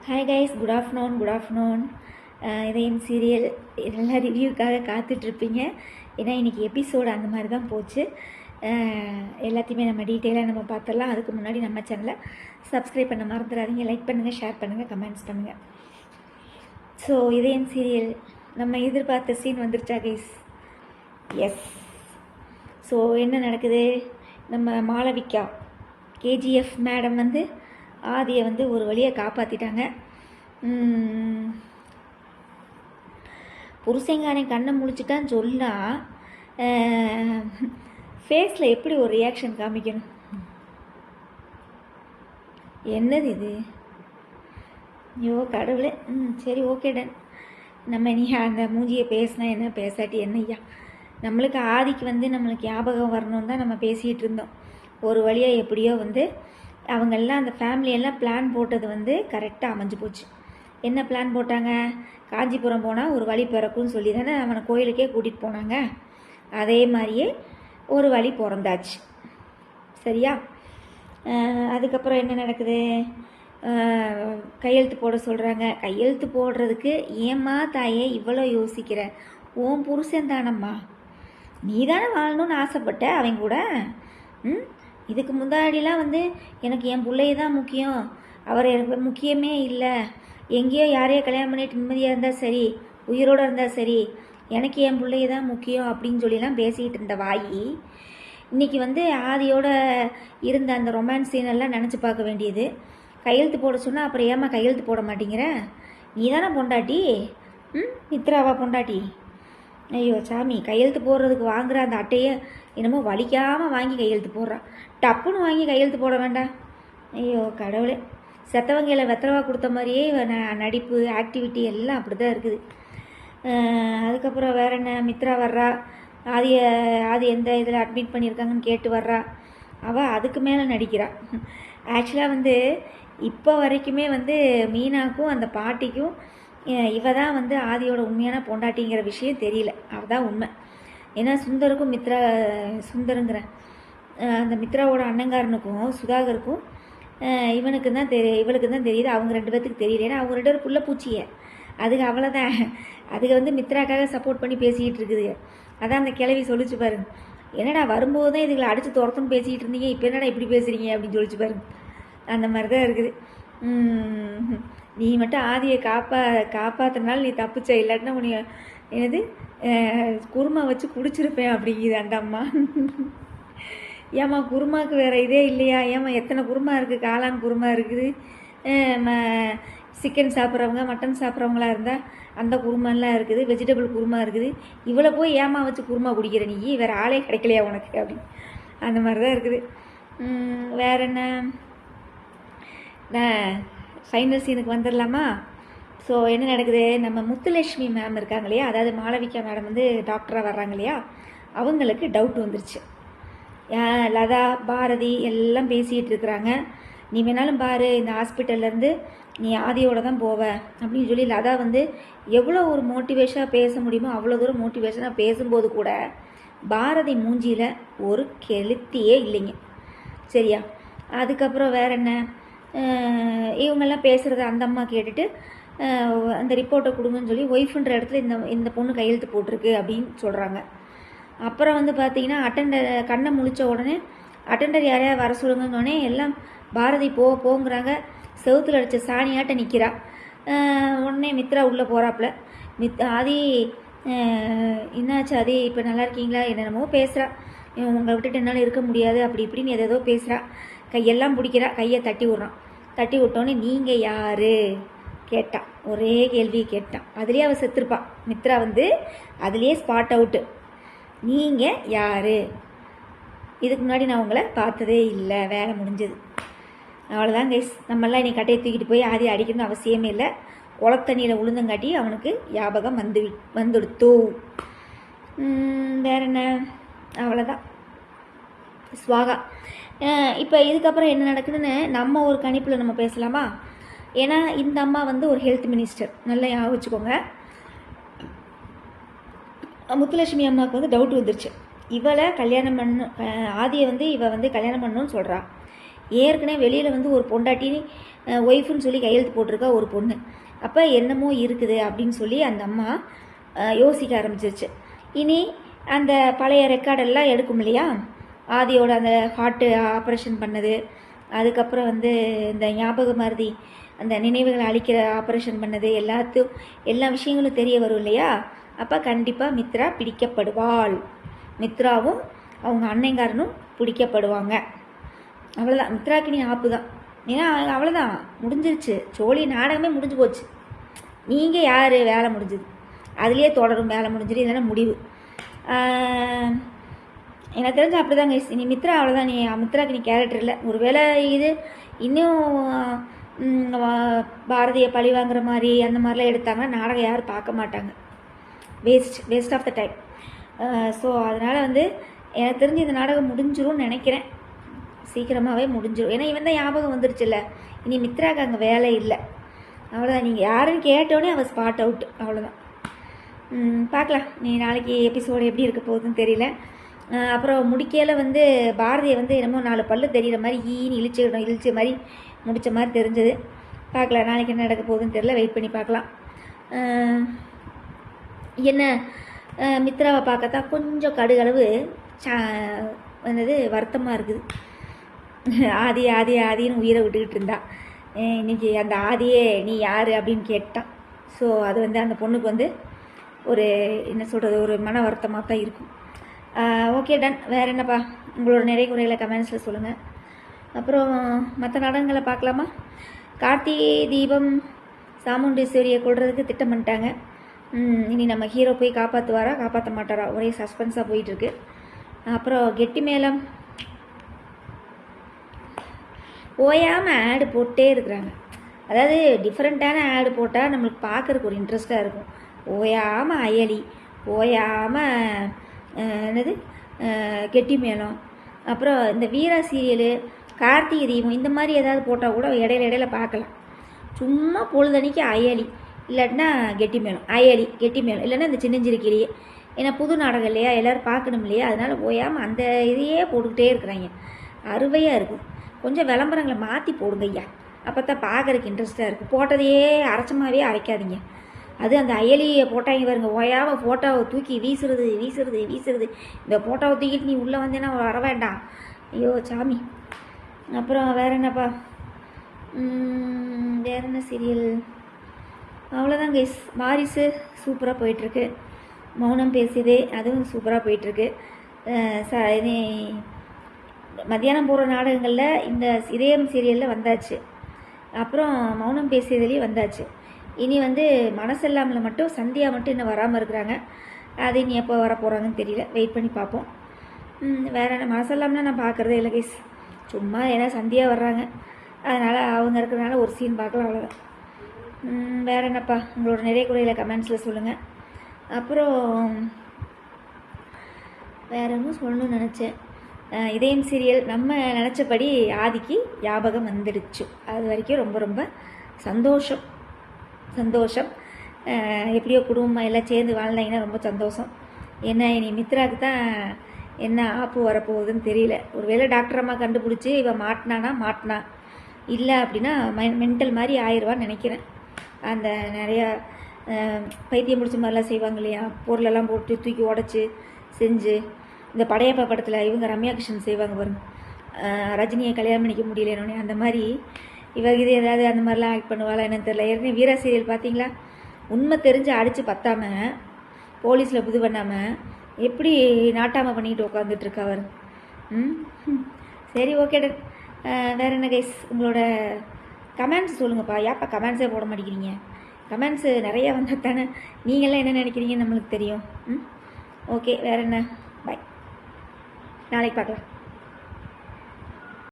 Hi guys, good afternoon. இதயம் serial எல்லாம் ரிவ்யூக்காக காத்துட்ருப்பீங்க. ஏன்னா இன்றைக்கி எபிசோடு அந்த மாதிரி தான் போச்சு. எல்லாத்தையுமே நம்ம டீட்டெயிலாக நம்ம பார்த்துடலாம். அதுக்கு முன்னாடி நம்ம சேனலை சப்ஸ்கிரைப் பண்ண மறந்துடாதீங்க. லைக் பண்ணுங்கள், ஷேர் பண்ணுங்கள், கமெண்ட்ஸ் பண்ணுங்கள். ஸோ இதயம் சீரியல் நம்ம எதிர்பார்த்த சீன் வந்துருச்சா கைஸ்? எஸ். ஸோ என்ன நடக்குது? நம்ம மாளவிகா கேஜிஎஃப் மேடம் வந்து ஆதியை வந்து ஒரு வழியை காப்பாற்றிட்டாங்க. புருஷங்காரன் கண்ணை முழிச்சுட்டான்னு சொன்னால் ஃபேஸில் எப்படி ஒரு ரியாக்ஷன் காமிக்கணும்? என்னது இது? ஐயோ கடவுளே. சரி, ஓகே டன். நம்ம நீ அந்த மூஞ்சியை பேசினா என்ன, பேசாட்டி என்ன ஐயா? நம்மளுக்கு ஆதிக்கு வந்து நம்மளுக்கு ஞாபகம் வரணும் தான் நம்ம பேசிகிட்டு இருந்தோம். ஒரு வழியாக எப்படியோ வந்து அவங்கெல்லாம் அந்த ஃபேமிலியெல்லாம் பிளான் போட்டது வந்து கரெக்டாக அமைஞ்சு போச்சு. என்ன பிளான் போட்டாங்க? காஞ்சிபுரம் போனால் ஒரு வழி பிறக்கும்னு சொல்லி தானே அவனை கோயிலுக்கே கூட்டிகிட்டு போனாங்க. அதே மாதிரியே ஒரு வழி பிறந்தாச்சு. சரியா? அதுக்கப்புறம் என்ன நடக்குது? கையெழுத்து போட சொல்கிறாங்க. கையெழுத்து போடுறதுக்கு ஏம்மா தாயே இவ்வளோ யோசிக்கிற? உன் புருஷன் தானம்மா, நீ தானே வாழணும்னு ஆசைப்பட்ட அவங்க கூட. இதுக்கு முன்னாடிலாம் வந்து எனக்கு என் பிள்ளைய தான் முக்கியம், அவர் எனக்கு முக்கியமே இல்லை, எங்கேயோ யாரையோ கல்யாணம் பண்ணிட்டு நிம்மதியாக இருந்தால் சரி, உயிரோடு இருந்தால் சரி, எனக்கு என் பிள்ளைய தான் முக்கியம் அப்படின்னு சொல்லிலாம் பேசிக்கிட்டு இருந்த வாயி இன்றைக்கி வந்து ஆதியோடு இருந்த அந்த ரொமான்ஸ் சீனெல்லாம் நினச்சி பார்க்க வேண்டியது. கையெழுத்து போட சொன்னால் அப்புறம் ஏமா கையெழுத்து போட மாட்டேங்கிற? நீ தானே பொண்டாட்டி, மித்ராவா பொண்டாட்டி? ஐயோ சாமி, கையெழுத்து போடுறதுக்கு வாங்குகிற அந்த அட்டையை என்னமோ வலிக்காமல் வாங்கி கையெழுத்து போடுறான். டப்புன்னு வாங்கி கையெழுத்து போட வேண்டாம். ஐயோ கடவுளே, செத்தவங்களை வெத்தரவா கொடுத்த மாதிரியே நடிப்பு, ஆக்டிவிட்டி எல்லாம் அப்படி தான் இருக்குது. அதுக்கப்புறம் வேற என்ன? மித்ரா வர்றா, ஆதி எந்த இதில் அட்மிட் பண்ணியிருக்காங்கன்னு கேட்டு வர்றா. அவள் அதுக்கு மேலே நடிக்கிறா. ஆக்சுவலாக வந்து இப்போ வரைக்குமே வந்து மீனாக்கும் அந்த பாட்டிக்கும் இவ தான் வந்து ஆதியோட உண்மையான பொண்டாட்டிங்கிற விஷயம் தெரியல. அவள் தான் உண்மை. ஏன்னா சுந்தருங்கிற அந்த மித்ராவோட அண்ணங்காரனுக்கும் சுதாகருக்கும் இவளுக்கு தான் தெரியுது. அவங்க ரெண்டு பேர்த்துக்கு தெரியல. ஏன்னா அவங்க ரெண்டு பேரும் புள்ள பூச்சிய. அதுக்கு அவ்வளோதான். அதுக்கு வந்து மித்ராக்காக சப்போர்ட் பண்ணி பேசிக்கிட்டு இருக்குது. அதான் அந்த கிழவி சொல்லிச்சு பாருங்க, என்னடா வரும்போது தான் இதுகளை அடித்து துரத்துன்னு பேசிக்கிட்டு இருந்தீங்க, இப்போ என்னடா இப்படி பேசுகிறீங்க அப்படின்னு சொல்லிச்சு பாருங்க. அந்த மாதிரி தான் இருக்குது. நீ மட்டும் ஆதியை காப்பாற்றினாலும் நீ தப்பிச்ச, இல்லாட்டினா உன்னை என்னது குருமா வச்சு குடிச்சிருப்பேன் அப்படிங்குது அந்த அம்மா. ஏம்மா குருமாவுக்கு வேறு இதே இல்லையா? ஏம்மா எத்தனை குருமா இருக்குது? காளான் குருமா இருக்குது, சிக்கன் சாப்பிட்றவங்க மட்டன் சாப்பிட்றவங்களா இருந்தால் அந்த குருமாலாம் இருக்குது, வெஜிடபிள் குருமா இருக்குது. இவ்வளோ போய் ஏமா வச்சு குருமா குடிக்கிற நீ? வேறு ஆளே கிடைக்கலையா உனக்கு அப்படின்னு அந்த மாதிரி தான் இருக்குது. வேற என்ன? ஃபைனல் சீனுக்கு வந்துடலாமா? ஸோ என்ன நடக்குது? நம்ம முத்துலட்சுமி மேம் இருக்காங்க இல்லையா, அதாவது மாளவிகா மேடம் வந்து டாக்டராக வர்றாங்க இல்லையா, அவங்களுக்கு டவுட் வந்துருச்சு. லதா, பாரதி எல்லாம் பேசிகிட்டு இருக்கிறாங்க. நீ வேணாலும் பாரு, இந்த ஹாஸ்பிட்டல்லேருந்து நீ ஆதியோடு தான் போவ அப்படின்னு சொல்லி லதா வந்து எவ்வளோ ஒரு மோட்டிவேஷனாக பேச முடியுமோ அவ்வளோ தூரம் மோட்டிவேஷனாக பேசும்போது கூட பாரதி மூஞ்சியில் ஒரு கெளுத்தியே இல்லைங்க. சரியா? அதுக்கப்புறம் வேற என்ன? இவங்கெல்லாம் பேசுகிறத அந்த அம்மா கேட்டுட்டு அந்த ரிப்போர்ட்டை கொடுங்கன்னு சொல்லி ஒய்ஃபுன்ற இடத்துல இந்த பொண்ணு கையெழுத்து போட்டிருக்கு அப்படின்னு சொல்கிறாங்க. அப்புறம் வந்து பார்த்தீங்கன்னா அட்டெண்டர் கண்ணை முழித்த உடனே அட்டெண்டர் யாரையாவது வர சொல்லுங்கன்னொடனே எல்லாம் பாரதி போங்கிறாங்க. செவுத்தில் அடித்த சாணியாட்ட நிற்கிறா. உடனே மித்ரா உள்ளே போகிறாப்புல. ஆதி என்னாச்சு ஆதி, இப்போ நல்லா இருக்கீங்களா? என்னென்னமோ பேசுகிறா. உங்களை விட்டுட்டு என்னால் இருக்க முடியாது அப்படி இப்படின்னு எதோ பேசுகிறா. கையெல்லாம் பிடிக்கிறா. கையை தட்டி விட்றான். தட்டி விட்டோன்னே நீங்கள் யார் கேட்டான். ஒரே கேள்வியை கேட்டான். அதுலேயே அவள் செத்துருப்பான். மித்ரா வந்து அதுலேயே ஸ்பாட் அவுட்டு. நீங்கள் யார்? இதுக்கு முன்னாடி நான் உங்களை பார்த்ததே இல்லை, வேலை முடிஞ்சது, அவ்வளோதான் கைஸ். நம்மெல்லாம் இனி கட்டையை தூக்கிட்டு போய் ஆதி அடிக்கணும்னு அவசியமே இல்லை. குளத்தண்ணியில் உளுந்தங்காட்டி அவனுக்கு ஞாபகம் வந்துடுத்தோ. வேற என்ன? அவ்வளோதான். ஸ்வாகா. இப்போ இதுக்கப்புறம் என்ன நடக்குதுன்னு நம்ம ஒரு கணிப்பில் நம்ம பேசலாமா? ஏன்னா இந்த அம்மா வந்து ஒரு ஹெல்த் மினிஸ்டர், நல்லா ஞாபகம் வச்சுக்கோங்க. முத்துலட்சுமி அம்மாவுக்கு வந்து டவுட் வந்துருச்சு. இவளை கல்யாணம் ஆதியை வந்து இவள் வந்து கல்யாணம் பண்ணணும்னு சொல்கிறா. ஏற்கனவே வெளியில் வந்து ஒரு பொண்டாட்டி ஒய்ஃப்னு சொல்லி கையெழுத்து போட்டிருக்கா ஒரு பொண்ணு. அப்போ என்னமோ இருக்குது அப்படின்னு சொல்லி அந்த அம்மா யோசிக்க ஆரம்பிச்சிருச்சு. இனி அந்த பழைய ரெக்கார்டெல்லாம் எடுக்கும் இல்லையா, ஆதியோட அந்த ஹார்ட்டு ஆப்ரேஷன் பண்ணது, அதுக்கப்புறம் வந்து இந்த ஞாபக மருதி அந்த நினைவுகளை அழிக்கிற ஆப்ரேஷன் பண்ணது, எல்லா விஷயங்களும் தெரிய வரும் இல்லையா. அப்போ கண்டிப்பாக மித்ரா பிடிக்கப்படுவாள். மித்ராவும் அவங்க அன்னைங்காரனும் பிடிக்கப்படுவாங்க. அவ்வளோதான், மித்ராக்கு நீ ஆப்பு தான். ஏன்னா அவ்வளோதான், முடிஞ்சிருச்சு, சோழி நாடகமே முடிஞ்சு போச்சு. நீங்கள் யார், வேலை முடிஞ்சுது, அதுலேயே தொடரும், வேலை முடிஞ்சிடு, இதெல்லாம் முடிவு. எனக்கு தெரிஞ்ச அப்படி தாங்க. நீ மித்ரா அவ்வளோதான், நீ மித்ராக்கு நீ கேரக்டர் இல்லை. ஒரு வேளை இது இன்னும் பாரதியை பழி வாங்குற மாதிரி அந்த மாதிரிலாம் எடுத்தாங்கன்னா நாடகம் யாரும் பார்க்க மாட்டாங்க. Waste of the time. So அதனால் வந்து எனக்கு தெரிஞ்சு இந்த நாடகம் முடிஞ்சிரும்னு நினைக்கிறேன். சீக்கிரமாகவே முடிஞ்சிடும். ஏன்னா இவன் தான் ஞாபகம் வந்துருச்சுல்ல. இனி மித்ராக்கு அங்கே வேலை இல்லை. அவ்வளோதான், நீங்கள் யாருன்னு கேட்டோடனே அவள் ஸ்பாட் அவுட். அவ்வளோதான். பார்க்கலாம், நீ நாளைக்கு எபிசோடு எப்படி இருக்க போகுதுன்னு தெரியல. அப்புறம் முடிக்கையில் வந்து பாரதியை வந்து என்னமோ 4 பல்லு தெரிகிற மாதிரி ஈன்னு இழிச்ச மாதிரி முடித்த மாதிரி தெரிஞ்சது. பார்க்கலாம் நாளைக்கு என்ன நடக்க போகுதுன்னு தெரியல, வெயிட் பண்ணி பார்க்கலாம். என்ன மித்ராவை பார்க்கத்தான் கொஞ்சம் கடுகளவு வந்தது வருத்தமாக இருக்குது. ஆதின்னு உயிரை விட்டுக்கிட்டு இருந்தா. இன்றைக்கி அந்த ஆதியே நீ யார் அப்படின்னு கேட்டான். ஸோ அது வந்து அந்த பொண்ணுக்கு வந்து ஒரு என்ன சொல்கிறது, ஒரு மன வருத்தமாக தான் இருக்கும். Okay, done. வேறு என்னப்பா, உங்களோட நிறைய குறைகளை கமெண்ட்ஸில் சொல்லுங்கள். அப்புறம் மற்ற நாடகங்களை பார்க்கலாமா? கார்த்திகை தீபம் சாமுண்டீஸ்வரியை கொள்றதுக்கு திட்டம் பண்ணிட்டாங்க. இனி நம்ம ஹீரோ போய் காப்பாற்றுவாரா காப்பாற்ற மாட்டாரா, ஒரே சஸ்பென்ஸாக போயிட்டுருக்கு. அப்புறம் கெட்டி மேளம் ஓயாமல் ஆடு போட்டே இருக்கிறாங்க. அதாவது டிஃப்ரெண்ட்டான ஆடு போட்டால் நம்மளுக்கு பார்க்குறக்கு ஒரு இன்ட்ரெஸ்ட்டாக இருக்கும். ஓயாமல் அயலி, ஓயாமல் என்னது கெட்டி மேளம், அப்புறம் இந்த வீரா சீரியலு, கார்த்திகை தீபம், இந்த மாதிரி ஏதாவது போட்டால் கூட இடையில பார்க்கலாம். சும்மா பொழுதன்னைக்கு அயலி இல்லாட்டினா கெட்டி மேளம், அயலி கெட்டி மேளம், இல்லைன்னா இந்த சின்னஞ்சிறுக்கிளியே. ஏன்னா புது நாடகம் இல்லையா, எல்லோரும் பார்க்கணும் இல்லையா, அதனால் ஓயாமல் அந்த இதையே போட்டுக்கிட்டே இருக்கிறாங்க. அருவையாக இருக்குது. கொஞ்சம் விளம்பரங்களை மாற்றி போடுங்க ஐயா, அப்போ தான் பார்க்குறதுக்கு இன்ட்ரெஸ்ட்டாக இருக்குது. போட்டதையே அரைச்சமாகவே அரைக்காதீங்க. அது அந்த அயலியை போட்டாங்க பாருங்க, ஓயாமல் ஃபோட்டோவை தூக்கி வீசுறது. இந்த ஃபோட்டோவை தூக்கிட்டு நீ உள்ளே வந்தேன்னா வர வேண்டாம். ஐயோ சாமி. அப்புறம் வேறு என்னப்பா, வேறு என்ன சீரியல்? அவ்வளோதான் கைஸ். வாரிசு சூப்பராக போயிட்டுருக்கு. மௌனம் பேசியதே அதுவும் சூப்பராக போயிட்டுருக்கு. மத்தியானம் போகிற நாடகங்களில் இந்த இதயம் சீரியலில் வந்தாச்சு. அப்புறம் மௌனம் பேசியதுலேயும் வந்தாச்சு. இனி வந்து மனசெல்லாமல் மட்டும் சந்தியா மட்டும் இன்னும் வராமல் இருக்கிறாங்க. அது இனி எப்போ வர போகிறாங்கன்னு தெரியல, வெயிட் பண்ணி பார்ப்போம். வேறு என்ன, மனசெல்லாம்னா நான் பார்க்குறதே இல்லை கைஸ். சும்மா ஏன்னா சந்தியா வர்றாங்க, அதனால் அவங்க இருக்கிறதுனால ஒரு சீன் பார்க்கலாம், அவ்வளோதான். வேறு என்னப்பா, உங்களோட நிறைய குறைகளை கமெண்ட்ஸில் சொல்லுங்கள். அப்புறம் வேறு இன்னும் சொல்லணும்னு நினச்சேன். இதயம் சீரியல் நம்ம நினச்சபடி ஆதிக்கு ஞாபகம் வந்துடுச்சு. அது வரைக்கும் ரொம்ப ரொம்ப சந்தோஷம். எப்படியோ குடும்பம் எல்லாம் சேர்ந்து வாழ்ந்தாங்கன்னா ரொம்ப சந்தோஷம். ஏன்னா இனி மித்ராவுக்கு தான் என்ன ஆப்பு வரப்போகுதுன்னு தெரியல. ஒருவேளை டாக்டர் அம்மா கண்டுபிடிச்சி இவன் மாட்டினா இல்லை அப்படின்னா மென்டல் மாதிரி ஆயிடுவான்னு நினைக்கிறேன். அந்த நிறையா பைத்தியம் முடிச்ச மாதிரிலாம் செய்வாங்க இல்லையா, பொருளெல்லாம் போட்டு தூக்கி உடச்சி செஞ்சு. இந்த படையப்பா படத்தில் இவங்க ரம்யா கிருஷ்ணன் செய்வாங்க பாருங்க, ரஜினியை கல்யாணம் பண்ணிக்க முடியலன்னு. அந்த மாதிரி இவர் இது ஏதாவது அந்த மாதிரிலாம் ஆக்ட் பண்ணுவாளா என்னன்னு தெரியல. ஏற்கனவே வீரா சீரியல் பார்த்தீங்களா, உண்மை தெரிஞ்சு அடித்து பத்தாமல் போலீஸில் புது பண்ணாமல் எப்படி நாட்டாமல் பண்ணிக்கிட்டு உட்காந்துட்ருக்கா அவர். சரி, ஓகே டன். வேறு என்ன கைஸ், உங்களோட கமெண்ட்ஸ் சொல்லுங்கப்பா. ஏப்பா கமெண்ட்ஸே போட மாட்டேங்கிறீங்க? கமெண்ட்ஸு நிறையா வந்தால் தானே நீங்கள்லாம் என்ன நினைக்கிறீங்கன்னு நம்மளுக்கு தெரியும். ஓகே, வேறு என்ன, பாய், நாளைக்கு பார்க்கலாம்.